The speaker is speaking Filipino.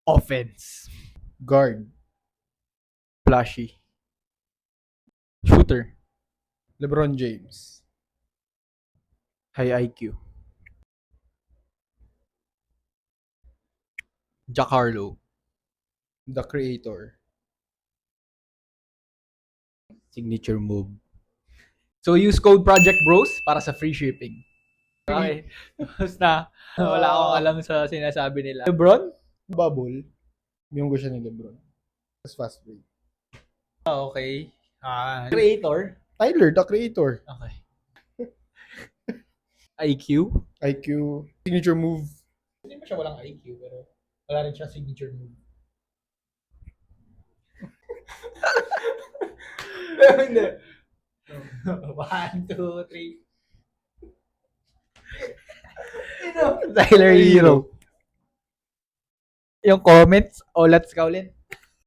Offense. Guard. Flashy. Shooter. LeBron James. High IQ. Jack Harlow. The creator. Signature move. So use code Project Bros para sa free shipping. Okay. Tapos na. Wala akong alam sa sinasabi nila. LeBron? Bubble. Yung gusto ni LeBron. Tapos fast break. Okay. Creator? Tyler, the creator. Okay. IQ? IQ. Signature move. Hindi mo siya walang IQ, pero wala rin siya signature move. Pero hindi. 1, 2, 3. Tyler Hero. Yung comments, let's ka ulit.